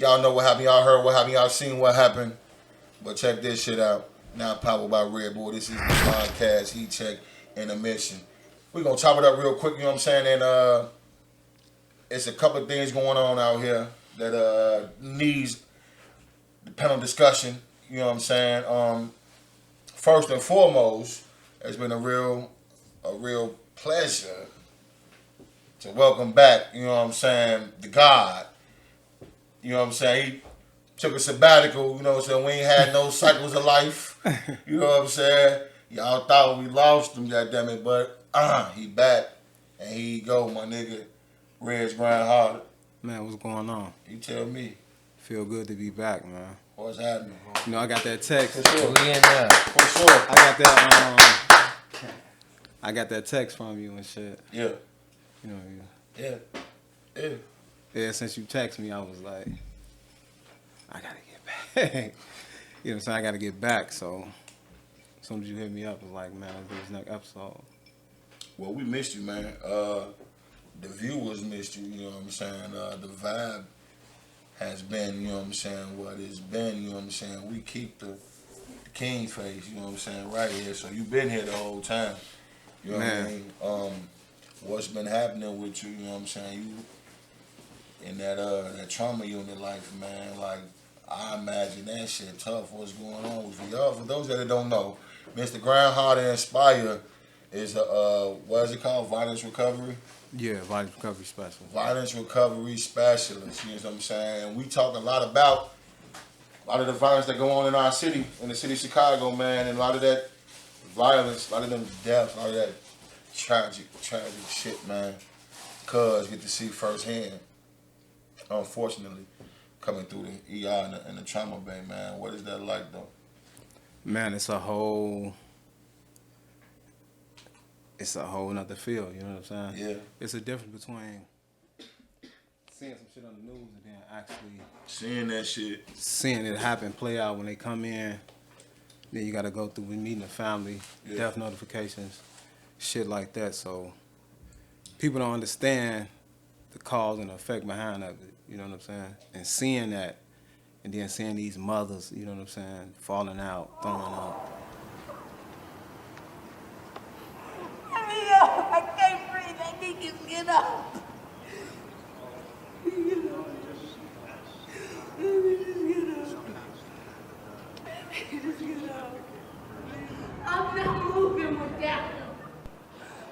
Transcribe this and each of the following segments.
Y'all know what happened. Y'all heard what happened. Y'all seen what happened. But check this shit out. Now powered by Red Bull. This is the podcast. Heat check intermission. We're gonna chop it up real quick. You know what I'm saying? And it's a couple of things going on out here that needs the panel discussion. You know what I'm saying? First and foremost, it's been a real pleasure to welcome back. You know what I'm saying? The God. You know what I'm saying? He took a sabbatical. You know what I'm saying? We ain't had no cycles of life. You know what I'm saying? Y'all thought we lost him, goddammit, but he back and here he go, my nigga. Red's grind harder. Man, what's going on? You tell me. Feel good to be back, man. What's happening? You know, I got that text. For sure. We in there. For sure. I got that text from you and shit. Yeah. You know, Yeah. yeah, since you text me, I was like, I gotta get back. You know what I'm saying? I gotta get back. So as soon as you hit me up, I was like, man, let's do this next episode. Well, we missed you, man. The viewers missed you, you know what I'm saying? The vibe has been, you know what I'm saying, what it's been, you know what I'm saying? We keep the king face, you know what I'm saying, right here. So you've been here the whole time. You know what I mean? What's been happening with you, you know what I'm saying? You in that trauma unit life, man, like, I imagine that shit tough. What's going on with y'all? For those that don't know, Mr. Groundhog Inspire is what is it called? Violence recovery? Yeah, violence recovery specialist. Violence recovery specialist, you know what I'm saying? And we talk a lot of the violence that go on in our city, in the city of Chicago, man, and a lot of that violence, a lot of them deaths, a lot of that tragic shit, man. Cuz get to see firsthand, unfortunately, coming through the ER and the trauma bay, man. What is that like, though? Man, it's a whole nother field, you know what I'm saying? Yeah. It's a difference between seeing some shit on the news and then actually Seeing that shit. Seeing it happen, play out when they come in. Then you gotta go through meeting the family, death notifications, shit like that. So people don't understand the cause and the effect behind of it, you know what I'm saying? And seeing that, and then seeing these mothers, you know what I'm saying, falling out, throwing up. I can't breathe. I need to get up. Let me just get up. I'm not moving without him.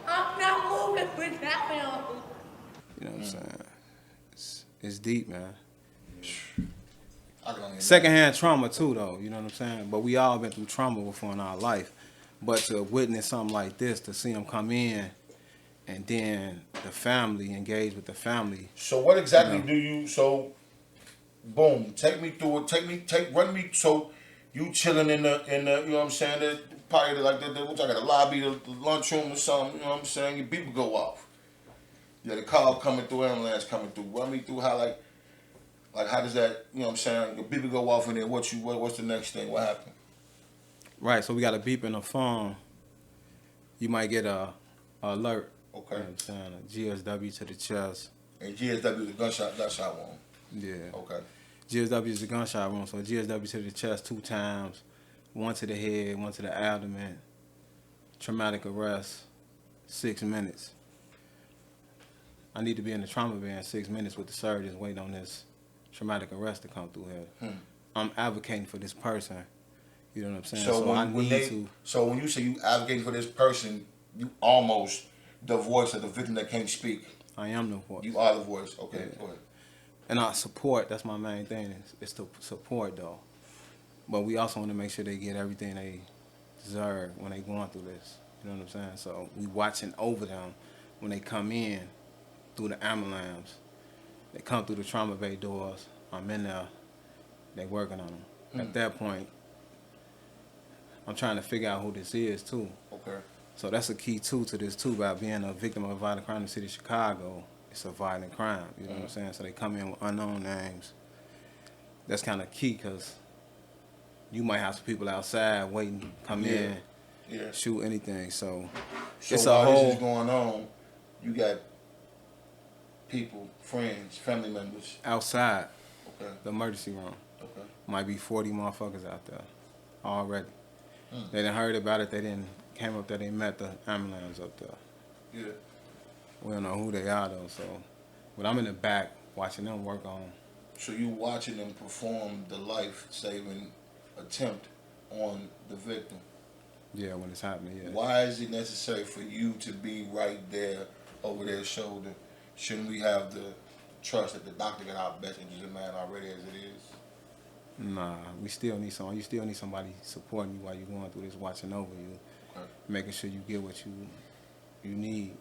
I'm not moving without him. You know what I'm saying? It's deep, man. I can only Secondhand trauma too, though. You know what I'm saying? But we all been through trauma before in our life. But to witness something like this, to see them come in, and then the family engage with the family. So what exactly do you? So, boom, take me through it. Run me. So, you chilling in the you know what I'm saying? The probably like what's like the lobby, the lunchroom or something. You know what I'm saying? Your beeper go off. Yeah, the call coming through, ambulance coming through. Run me through how like how does that? You know what I'm saying? Your beeper go off and then what's the next thing? What happened? Right. So we got a beep in the phone. You might get a alert. Okay. You know what I'm saying? A GSW to the chest. And GSW is a gunshot wound. Yeah. Okay. GSW is a gunshot wound. So GSW to the chest 2 times, 1 to the head, 1 to the abdomen. Traumatic arrest, 6 minutes. I need to be in the trauma bay in 6 minutes with the surgeons waiting on this traumatic arrest to come through here. I'm advocating for this person. You know what I'm saying? So when you say you advocating for this person, you almost the voice of the victim that can't speak. I am the voice. You are the voice. Okay, Yeah. go ahead. And I support, that's my main thing, is to support though. But we also want to make sure they get everything they deserve when they going through this. You know what I'm saying? So we watching over them when they come in through the ambulance. They come through the trauma bay doors. I'm in there. They working on them. At that point, I'm trying to figure out who this is too. Okay. So that's a key too to this too, about being a victim of a violent crime in the city of Chicago. It's a violent crime, you know what I'm saying? So they come in with unknown names. That's kind of key because you might have some people outside waiting, come in, shoot anything. So it's a while whole. this is going on, you got people, friends, family members. Outside. Okay. the emergency room. Okay. Might be 40 motherfuckers out there already. They done heard about it. They didn't came up there. They met the ambulance up there. Yeah. We don't know who they are though. So, but I'm in the back watching them work on. So you watching them perform the life-saving attempt on the victim. Yeah, when it's happening. Yeah. Why is it necessary for you to be right there over their shoulder? Shouldn't we have the trust that the doctor got our best interest in mind already as it is? Nah, we still need someone. You still need somebody supporting you while you're going through this, watching over you, making sure you get what you need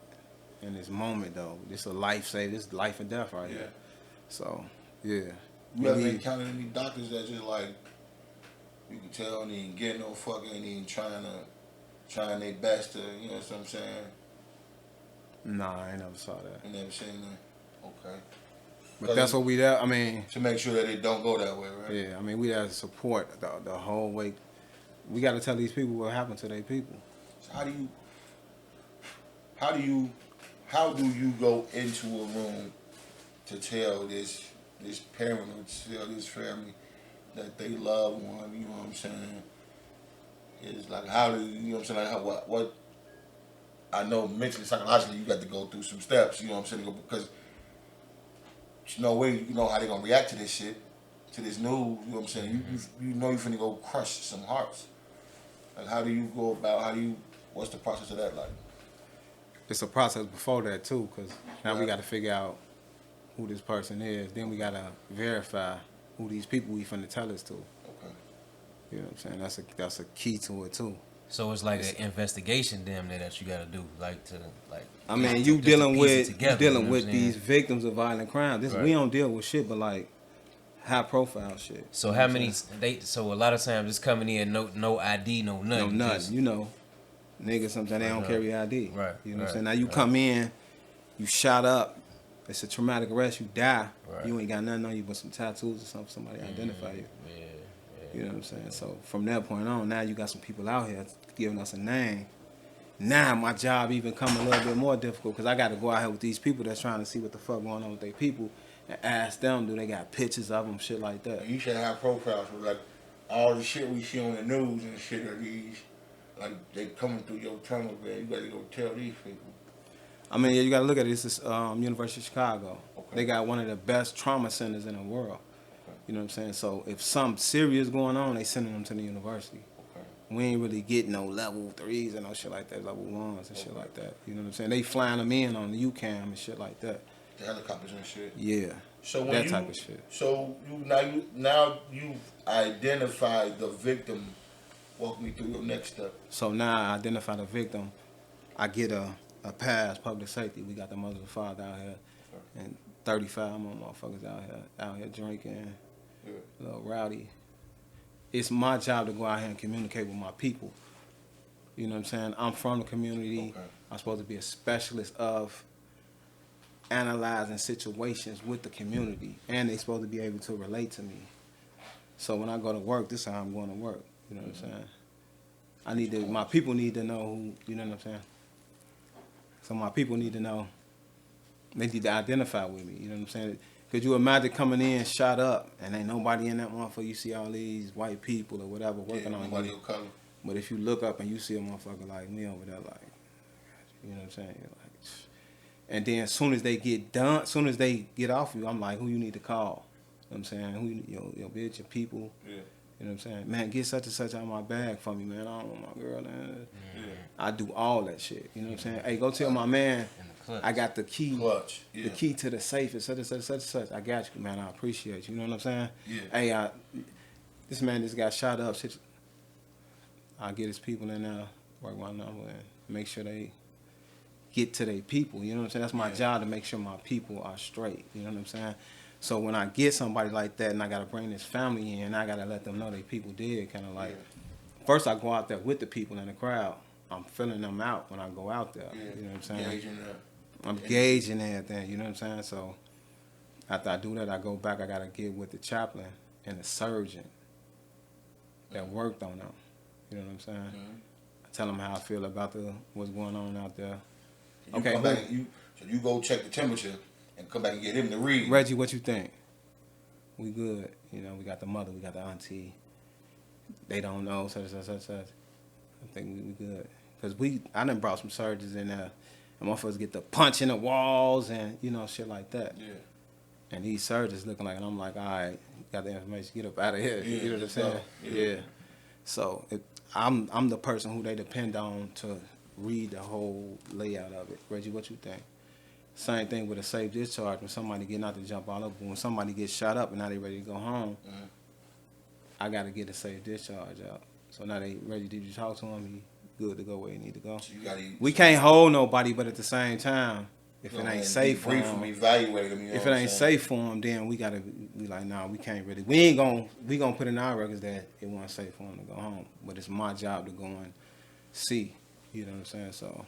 in this moment. Though this a life save. This is life and death right here. So yeah. You ever encountered any doctors that just like you can tell they ain't getting no fucking, ain't even trying their best to, you know what I'm saying? Nah, I ain't never saw that. You never seen that? Okay. But that's what we there. I mean, to make sure that it don't go that way, right? Yeah, I mean, we have to support the whole way. We got to tell these people what happened to their people. So how do you go into a room to tell this parent or to tell this family that they love one? You know what I'm saying? It's like, how do you know what I'm saying? Like what? I know mentally, psychologically, you got to go through some steps. You know what I'm saying? Because you know how they gonna react to this shit, to this news. You know what I'm saying? You know you finna go crush some hearts. Like, how do you go about? What's the process of that like? It's a process before that too, because now we got to figure out who this person is. Then we got to verify who these people we finna tell us to. Okay. You know what I'm saying? That's a key to it too. So it's like an investigation, damn near, that you got to do, I mean, you dealing with these these victims of violent crime. This we don't deal with shit, but like high profile shit. So how many? So a lot of times it's coming in no ID, no nothing. No nothing. You know, niggas sometimes they don't carry ID. Right. You know what I'm saying? Now you come in, you shot up. It's a traumatic arrest. You die. Right. You ain't got nothing on you but some tattoos or something. Somebody identify you. Yeah. You know what I'm saying? So from that point on, now you got some people out here giving us a name. Now my job even come a little bit more difficult because I got to go out here with these people that's trying to see what the fuck going on with their people and ask them, do they got pictures of them, shit like that. You should have profiles with like all the shit we see on the news and shit of these, like they coming through your tunnel, man. You got to go tell these people. I mean, yeah, you got to look at it. This is University of Chicago. Okay. They got one of the best trauma centers in the world. You know what I'm saying? So if something serious going on, they sending them to the university. Okay. We ain't really getting no level 3s and no shit like that, level 1s and shit like that. You know what I'm saying? They flying them in on the UCAM and shit like that. The helicopters and shit. Yeah. So when that type of shit. So now you've identified the victim. Walk me through your next step. So now I identify the victim. I get a pass, public safety. We got the mother and father out here, and 35 more motherfuckers out here drinking. Yeah. A little rowdy. It's my job to go out here and communicate with my people. You know what I'm saying? I'm from the community. Okay. I'm supposed to be a specialist of analyzing situations with the community, and they supposed to be able to relate to me. So when I go to work, this is how I'm going to work. You know what I'm saying? My people need to know who, you know what I'm saying? So my people need to know, they need to identify with me, you know what I'm saying? Could you imagine coming in shot up and ain't nobody in that motherfucker? You see all these white people or whatever working on nobody you. of color. But if you look up and you see a motherfucker like me over there, like, you know what I'm saying? You're like, and then as soon as they get done, as soon as they get off you, I'm like, who you need to call? You know what I'm saying? Who your bitch, your people. Yeah. You know what I'm saying? Man, get such and such out of my bag for me, man. I don't want my girl. Yeah. I do all that shit. You know what I'm saying? Hey, go tell my man I got the key. Clutch. Yeah. The key to the safe is such and such and such and such. I got you, man. I appreciate you. You know what I'm saying? Yeah. Hey, this man just got shot up. I'll get his people in there, work my number, and make sure they get to their people. You know what I'm saying? That's my job, to make sure my people are straight. You know what I'm saying? So when I get somebody like that and I got to bring this family in, I got to let them know they people did. Kind of like, first I go out there with the people in the crowd. I'm filling them out when I go out there. Yeah. You know what I'm saying? Gauging I'm gauging everything. You know what I'm saying? So after I do that, I go back. I got to get with the chaplain and the surgeon that worked on them. You know what I'm saying? Mm-hmm. I tell them how I feel about what's going on out there. So you go check the temperature and come back and get him to read. Reggie, what you think? we good. You know, we got the mother, we got the auntie. They don't know, such. I think we good. Because I done brought some surgeons in there. And motherfuckers get the punch in the walls and, you know, shit like that. Yeah. And these surgeons looking like, and I'm like, all right, got the information, get up out of here. Yeah, You know what I'm saying? yeah. Yeah. So I'm the person who they depend on to read the whole layout of it. Reggie, what you think? Same thing with a safe discharge. When somebody getting out to jump all up, when somebody gets shot up and now they ready to go home, I got to get a safe discharge out. So now they ready. Did you talk to him? He good to go where he need to go. So you gotta, We can't hold nobody, but at the same time, if it ain't safe for him, evaluate them. You know if what it I'm ain't saying? safe for him, then we gotta be like, nah, we can't really. We gonna put in our records that it wasn't safe for him to go home. But it's my job to go and see. You know what I'm saying? So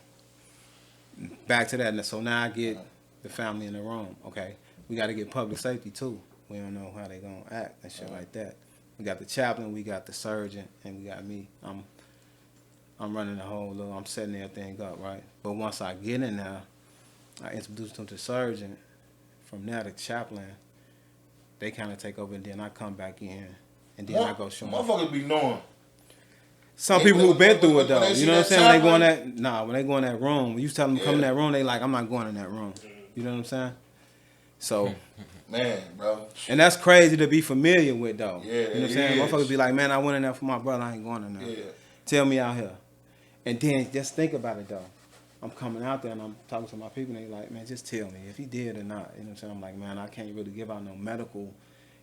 back to that. So now I get the family in the room. Okay, we got to get public safety too. We don't know how they gonna act and shit like that. We got the chaplain, we got the surgeon, and we got me. I'm running the whole little. I'm setting everything up right. But once I get in there, I introduce them to the surgeon. From there, the chaplain, they kind of take over, and then I come back in, and then I go show them. Motherfuckers be knowing. Some people who been through it when though, they you see know what I'm that saying? When they go in chaplain- when they go in that room, when you tell them to come in Yeah. that room, they like, I'm not going in that room. You know what I'm saying? So, Man, bro. and that's crazy to be familiar with though. Yeah, You know what I'm it saying? is. Motherfuckers be like, man, I went in there for my brother, I ain't going in there. Yeah. Tell me out here. And then just think about it though. I'm coming out there and I'm talking to my people and they like, man, just tell me if he did or not. You know what I'm saying? I'm like, man, I can't really give out no medical,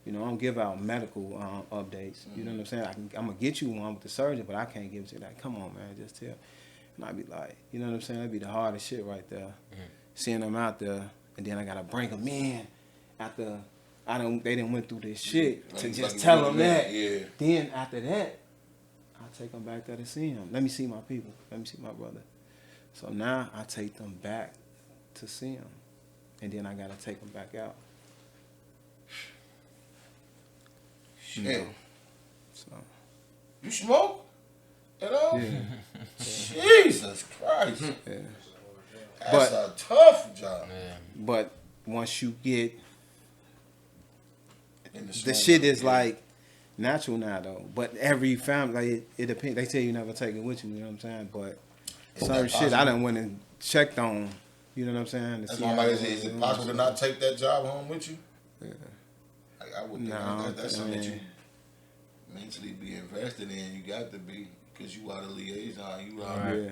I don't give out medical updates. You know what I'm saying? I'm going to get you one with the surgeon, but I can't give it to you. Like, come on, man, just tell. And I'd be like, you know what I'm saying? That'd be the hardest shit right there. Seeing them out there and then I got to bring them in after they done went through this shit to Like- just like tell you them went that. yeah. Then after that, I take them back there to see him. Let me see my people. Let me see my brother. So now I take them back to see him. And then I got to take them back out. Shit. You know, so, You smoke? At all? yeah. Jesus Christ. Yeah. That's a tough job. Yeah. But once you get, In the swing shit of it, is yeah. like natural now though. But every family, like it depends. They tell you never take it with you, you know what I'm saying? But Is certain that shit I possible? done went and checked on, you know what I'm saying? to That's see why I'm how like, it is it was, possible to not take that job home with you? Yeah. Like, I would think No, that's I something that mean- you mentally be invested in. You got to be, because you are the liaison. You are. Right. Yeah.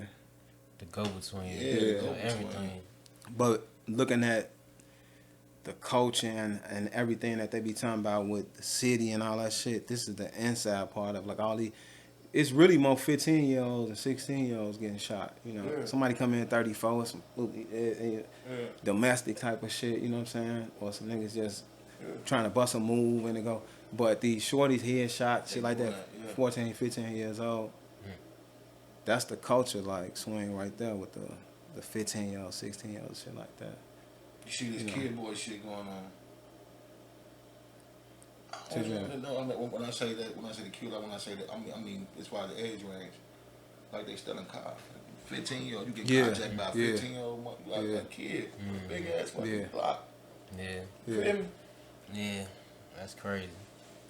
The go between. Yeah, the go-between. Everything. But looking at the coaching and everything that they be talking about with the city and all that shit, this is the inside part of like all the. It's really more 15-year-olds and 16-year-olds getting shot. You know, Yeah. somebody come in 34, some domestic type of shit. You know what I'm saying? Or some niggas just trying to bust a move and they go. But these shorties headshot, shit like that, doing that, yeah. 14, 15 years old. That's the culture like swing right there with the 15-year-old, 16-year-old shit like that. You see this You know. kid boy shit going on. Check it out. No, I mean, when I say that, when I say the kid, like when I say that, I mean as far as the age range, like they still in cars. 15-year-old, you get Yeah, contact by a yeah. 15-year-old, like Yeah. a kid, with a big ass fucking Yeah. block. Yeah. You Yeah. feel me? Yeah. That's crazy.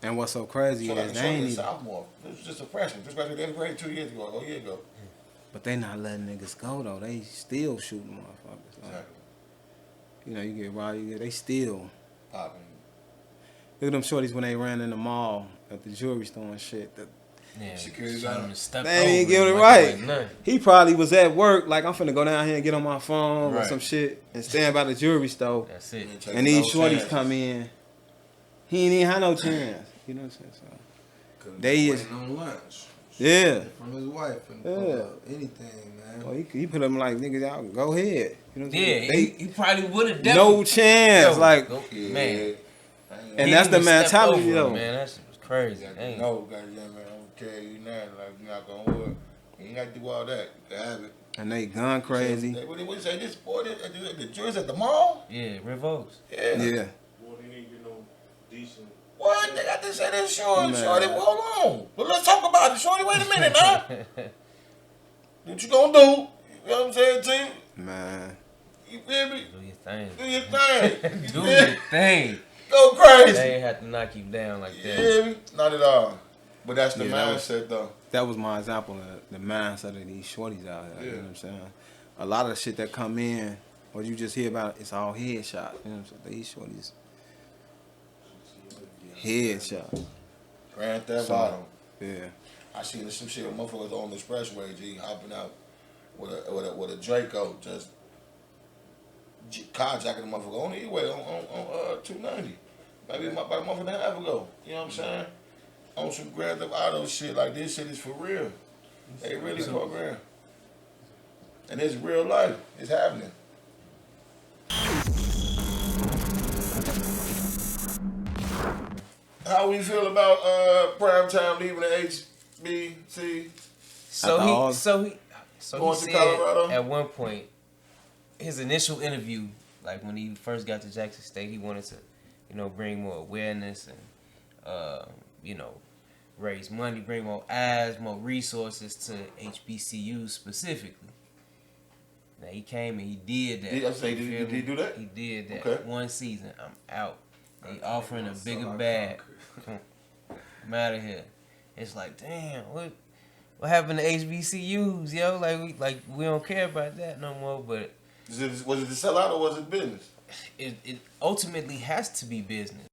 And what's so crazy So like is a they shorty ain't in even, sophomore. This was just a freshman. Just graduated 8th grade 2 years ago, a year ago. but they not letting niggas go though. They still shooting motherfuckers. Like, Exactly. you know, you get robbed, they still. Popping. Look at them shorties when they ran in the mall at the jewelry store and shit. Yeah. Security Some guard. stepped They ain't over get it like right. nothing. He probably was at work, like I'm finna go down here and get on my phone or Right. some shit and stand by the jewelry store. That's it. Taking And these no shorties chances. come in, he ain't even had no chance. You know what I'm saying? So, They is- waiting on lunch yeah. from his wife and Yeah. pull up anything, man. Well, he put them like, niggas, y'all go ahead. You know what I'm Yeah, saying? he probably would have No chance. Like, Yeah. man. and He that's the even stepped mentality, over him, though. Man, that shit was crazy. Ain't No, goddamn man, I don't care you now. Like, you're not gonna work. You ain't got to do all that. You can have it. And they gun crazy. What do you say? This boy, the jury's at the mall? Yeah, Revokes. Yeah. Yeah. Boy, they didn't get no decent. What? They got to say this shorty. Man. Shorty, well, hold on. But let's talk about it. Shorty, wait a minute now. What you gonna do? You know what I'm saying, T? Man. You feel me? Do your thing. Do your thing. You Do feel your me? thing. Go go crazy. They ain't have to knock you down like You that. hear me? Not at all. But that's the Yeah, that was- mindset, though. That was my example of the mindset of these shorties out here. You know what I'm saying? A lot of the shit that come in, what you just hear about, it's all headshot. You know what I'm saying? These shorties, headshot. Grand Theft So- Auto. Yeah. I seen some shit with motherfuckers on the expressway, G, hopping out with a Draco, just carjacking the motherfucker on the E-way on 290. Maybe about a month and a half ago. You know what I'm saying? On some Grand Theft Auto shit, like this shit is for real. They really program. And it's real life. It's happening. How we feel about Primetime leaving the HBC? So he Going to said Colorado? at one point, his initial interview, like when he first got to Jackson State, he wanted to, bring more awareness and, raise money, bring more eyes, more resources to HBCUs specifically. Now he came and he did that. Did he do that? He did that. Okay. One season, I'm out. They offering a bigger bag. I'm out of here. It's like, damn, what happened to HBCUs, yo? Like we don't care about that no more. But Was it the sellout or was it business? it ultimately has to be business.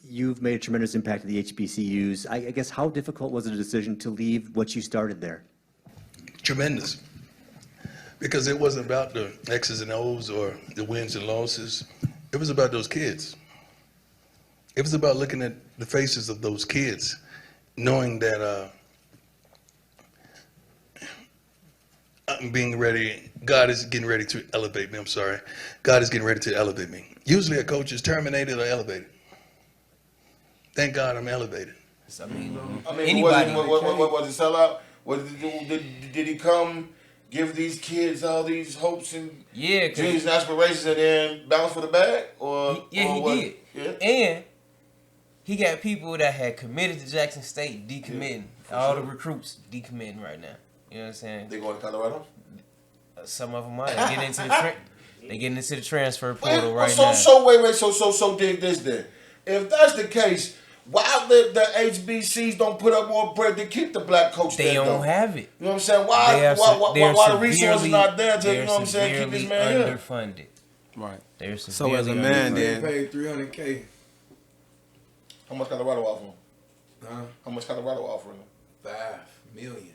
You've made a tremendous impact to the HBCUs. I guess how difficult was the decision to leave what you started there? Tremendous. Because it wasn't about the X's and O's or the wins and losses. It was about those kids. It was about looking at the faces of those kids, knowing that I'm being ready. God is getting ready to elevate me. I'm sorry. God is getting ready to elevate me. Usually a coach is terminated or elevated. Thank God I'm elevated. I mean, Anybody. anybody. What was it sellout? Did he come give these kids all these hopes and Yeah, dreams and aspirations and then bounce for the bag? Or he did. Yeah. And he got people that had committed to Jackson State decommitting. All the recruits decommitting right now. You know what I'm saying? They going to Colorado? Some of them are. They getting into the transfer portal right so, now. So dig this then. If that's the case, why the HBCs don't put up more bread to keep the black coach They there, don't though? have it. You know what I'm saying? They're Why the resources severely- not there to, you they're know what I'm saying, keep this man severely here? underfunded. Right. They're So as a severely man, They then paid $300K. How much Colorado offering? Huh? How much Colorado offering? $5 million.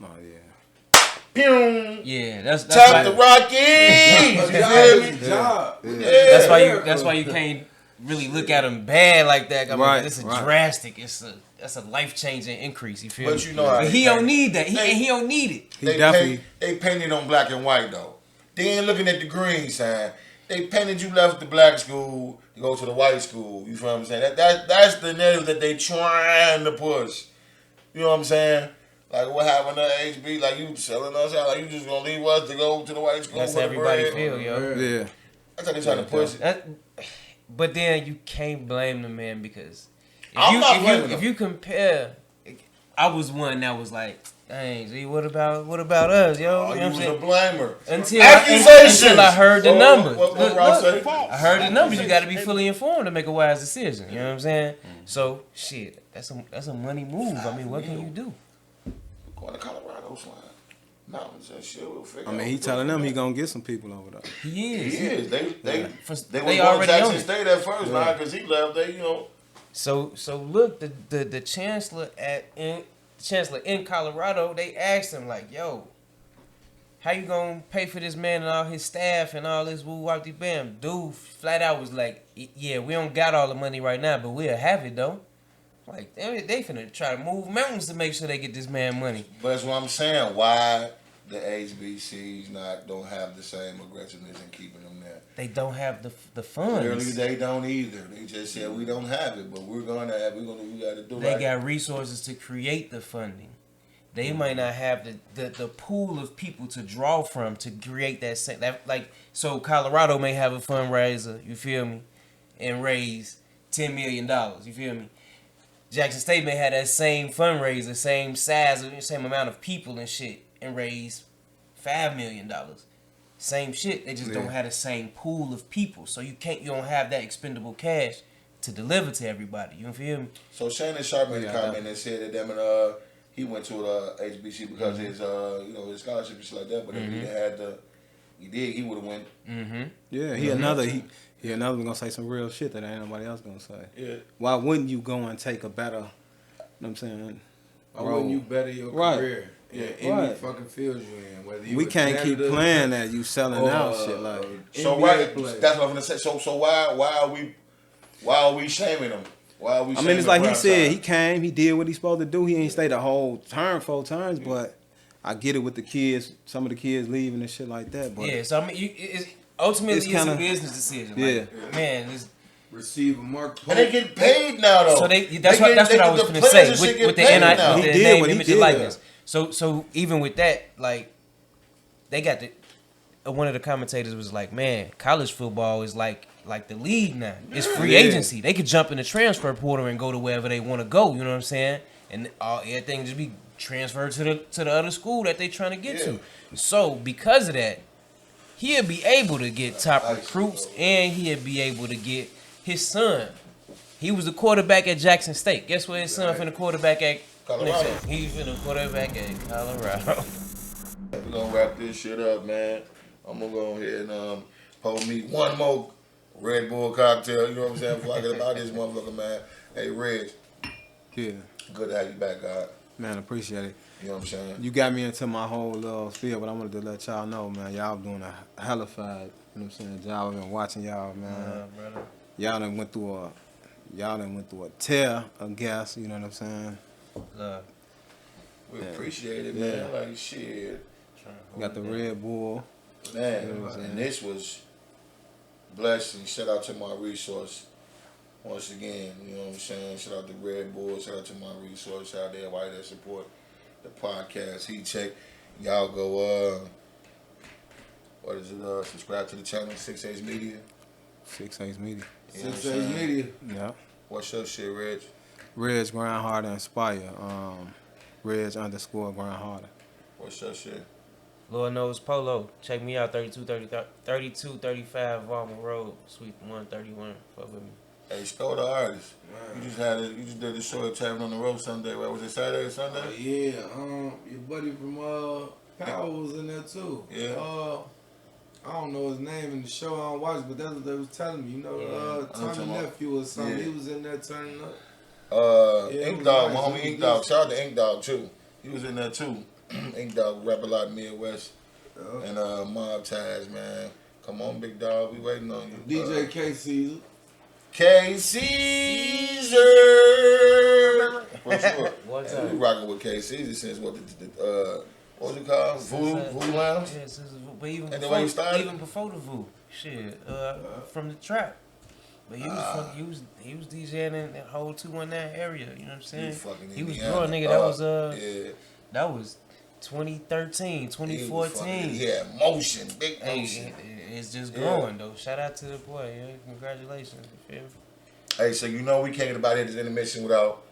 oh yeah. Pew! Yeah, that's Tap the why, Rockies! A You job feel is me? a job. Yeah. that's why you can't really look at them bad like that. I mean, Right, it's a right. drastic. That's a life changing increase. You feel But me? you know how But they he don't pay. need that. They- He don't need it. He definitely. They painted on black and white though. They ain't looking at the green sign. They painted you left the black school to go to the white school. You feel what I'm saying? That's the narrative that they trying to push. You know what I'm saying? Like what happened to HB? Like you selling us out? Like you just gonna leave us to go to the white school? That's for the everybody bread? feel, yo. Yeah. That's how they trying to push it. But then you can't blame the man because I'm not blaming if him. you compare, I was one that was like, dang, G, what about us, yo? Oh, You you know was what a I'm saying? blamer. Until I heard the numbers. What Ross say? I heard the numbers. You got to be fully informed to make a wise decision. You know what I'm saying? So shit, that's a money move. I mean, what can you do? Going to Colorado, slime. Mountains and shit. We'll figure I mean, out he what telling to them do. he gonna get some people over there. He is. He is. They They was going already to own Jackson it. State at first now because he left. They, you know. So look, the chancellor in Colorado, they asked him like, yo, how you gonna pay for this man and all his staff and all this woo wop de bam? Dude flat out was like, yeah, we don't got all the money right now, but we'll have it though. Like they finna try to move mountains to make sure they get this man money. But that's what I'm saying. Why the HBCs don't have the same aggressiveness in keeping them there? They don't have the Clearly, funds. they don't either. They just said we don't have it, but we're gonna have. We got to do They right. got resources to create the funding. They might not have the pool of people to draw from to create that like so Colorado may have a fundraiser, you feel me, and raise $10 million, you feel me. Jackson State may have that same fundraiser, same size, same amount of people and shit, and raise $5 million. Same shit. They just don't have the same pool of people, so you don't have that expendable cash to deliver to everybody. You feel me? So Shannon Sharp made a Yeah, comment and said that them and he went to HBC because his his scholarship and shit like that. But if he had he would have went. Yeah, he another one gonna say some real shit that ain't nobody else gonna say. Yeah. Why wouldn't you go and take a better, you know what I'm saying? Why wouldn't you better your Right. career in any Right. fucking field you in? Whether you We a can't keep janitor, playing that you selling or, out shit like. So NBA right, player. that's what I'm gonna say. So why are we shaming him? Why are we? I mean, it's like he prime said, time? he came, he did what he's supposed to do. He ain't stayed the whole term 4 times, but I get it with the kids, some of the kids leaving and shit like that. But Yeah, so I mean, ultimately It's it's kinda- a business decision. Yeah. Like, man, it's, receive a mark. And they get paid now though. so that's what I was gonna say with the NI NI, with He the did name, what he image, did. and likeness. So even with that, like, they got one of the commentators was like, man, college football is like the league now. It's free Yeah. agency. They could jump in the transfer portal and go to wherever they want to go. You know what I'm saying? And everything just be transferred to the other school that they trying to get to. So because of that, he'll be able to get top recruits, and he'll be able to get his son. He was a quarterback at Jackson State. Guess where his son finna quarterback at? Colorado. He's finna quarterback at Colorado. We're gonna wrap this shit up, man. I'm gonna go ahead and pour me one more Red Bull cocktail. You know what I'm saying? Before I get about this motherfucker, man. Hey, Reg, yeah, good to have you back, God. man, appreciate it. You know what I'm saying? You got me into my whole little spiel, but I wanted to let y'all know, man, y'all doing a hella fine, you know what I'm saying? Y'all been watching y'all, man. Brother. Y'all done went through a tear of gas, you know what I'm saying? We Yeah. appreciate it, Yeah. man. Like, shit. Got the Red Bull. Man, You know what I'm saying? and this was blessing. Shout out to my resource once again. You know what I'm saying? Shout out to Red Bull. Shout out to my resource. Shout out to everybody that support the podcast. Heat check. Y'all go. What is it? Subscribe to the channel. 6H Media. 6H Media. You know what I'm 6H saying? Media. Yeah. What's your shit, Reg? Reg Grind Harder Inspire. Reg _ Grind Harder. What's your shit? Lord knows Polo. Check me out, 3235 Valma Road, Suite 131. Fuck with me. Hey, Stowe the artist. You just did the show at Tavern on the Road Sunday, right? Was it Saturday or Sunday? Yeah, your buddy from Power was in there too. Yeah. I don't know his name in the show. I don't watch, but that's what they was telling me. You know, I'm Tommy talking nephew or something. Yeah. He was in there turning up. Ink it was Dog, my nice. homie It was Ink Dog. decent. Shout out to Ink Dog too. He was in there too. Ink Dog rap a lot Midwest. And Mob Ties, man. Come on, big dog. We waiting on you. DJ K Caesar. K Caesar. For sure. One And time. we rocking with K Caesar since what was it called? Voodoo Lounge? Yeah, but even And the way you before, started? even before the Voo, shit, from the trap. But he was DJing in that whole 219 area. You know what I'm saying? fucking He was Indiana growing, nigga. That was yeah. that was 2013, 2014. Yeah, motion, big Hey, motion. it's just Yeah. growing though. Shout out to the boy. Yeah, congratulations. You feel me? Hey, so you know we can't get about here this intermission without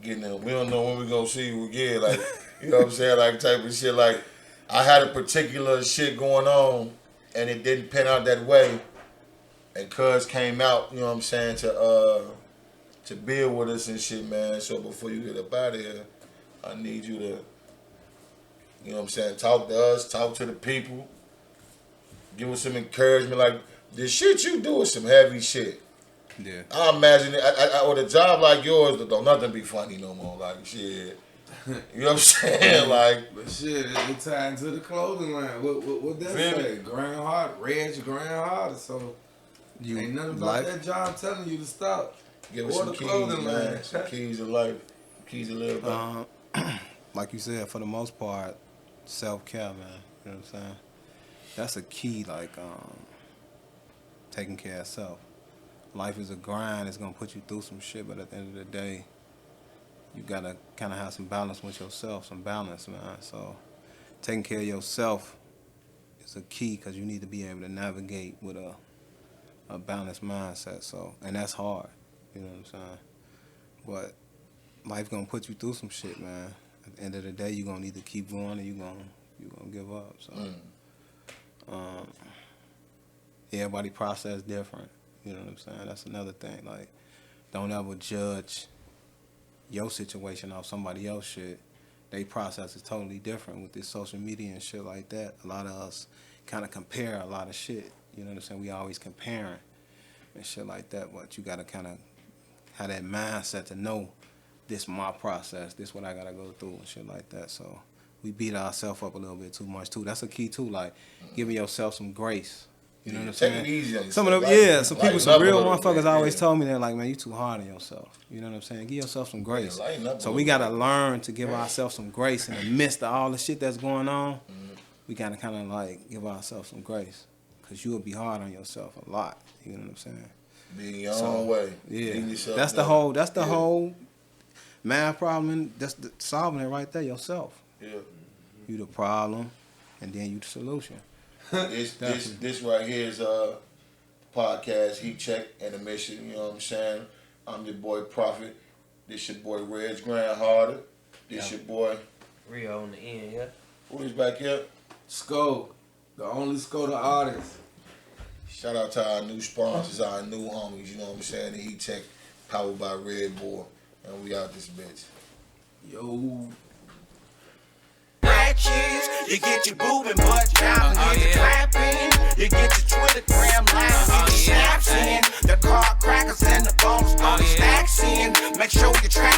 getting in. We don't know when we gonna see you again. Like, you know what I'm saying? Like, type of shit. Like, I had a particular shit going on, and it didn't pan out that way. And Cuz came out, you know what I'm saying, to build with us and shit, man. So before you get up out of here, I need you to, you know what I'm saying, talk to us, talk to the people, give us some encouragement. Like, the shit you do is some heavy shit. Yeah. I imagine it, with a job like yours, don't nothing be funny no more. Like, shit. You know what I'm saying? Like, But shit, it tied into the clothing line. What that Feel me? say? Grand Hard, Reg Grand Hard. So ain't nothing about that job telling you to stop. give us Or some the keys, clothing man. line. Some keys to life. Keys to live by. Like you said, for the most part, self-care, man. You know what I'm saying? That's a key, like, taking care of self. Life is a grind. It's going to put you through some shit, but at the end of the day, you got to kind of have some balance with yourself, some balance, man. So taking care of yourself is a key because you need to be able to navigate with a balanced mindset. So, and that's hard, you know what I'm saying? But life going to put you through some shit, man. At the end of the day, you're going to either keep going or you're gonna give up. So everybody process different. You know what I'm saying? That's another thing. Like, don't ever judge your situation off somebody else's shit. They process is totally different with this social media and shit like that. A lot of us kind of compare a lot of shit. You know what I'm saying? We always comparing and shit like that. But you got to kind of have that mindset to know this my process. This what I got to go through and shit like that. So we beat ourselves up a little bit too much too. That's a key too. Like giving yourself some grace. You know what I'm saying? Take it easy on yourself. Some of them, some people, some real motherfuckers always told me that, like, man, you too hard on yourself. You know what I'm saying? Give yourself some grace. So we gotta learn to give ourselves some grace in the midst of all the shit that's going on. We gotta kind of like give ourselves some grace, cause you will be hard on yourself a lot. You know what I'm saying? Being your own way. Yeah, that's the whole. That's the whole math problem. And that's solving it right there yourself. Yeah. You the problem, and then you the solution. This right here is podcast Heat Check and the Mission. You know what I'm saying? I'm your boy Prophet. This your boy Reg Grand Harder. This your boy Rio on the end, yeah. Who is back here? Sco, the only Sco the artist. Shout out to our new sponsors, our new homies. You know what I'm saying? The Heat Check, powered by Red Bull, and we out this bitch. Yo. You get your boobin' butt down, you get your clapping, you get your Twitter gram live, get your snaps in, the car crackers and the bones, all the stacks in, make sure you track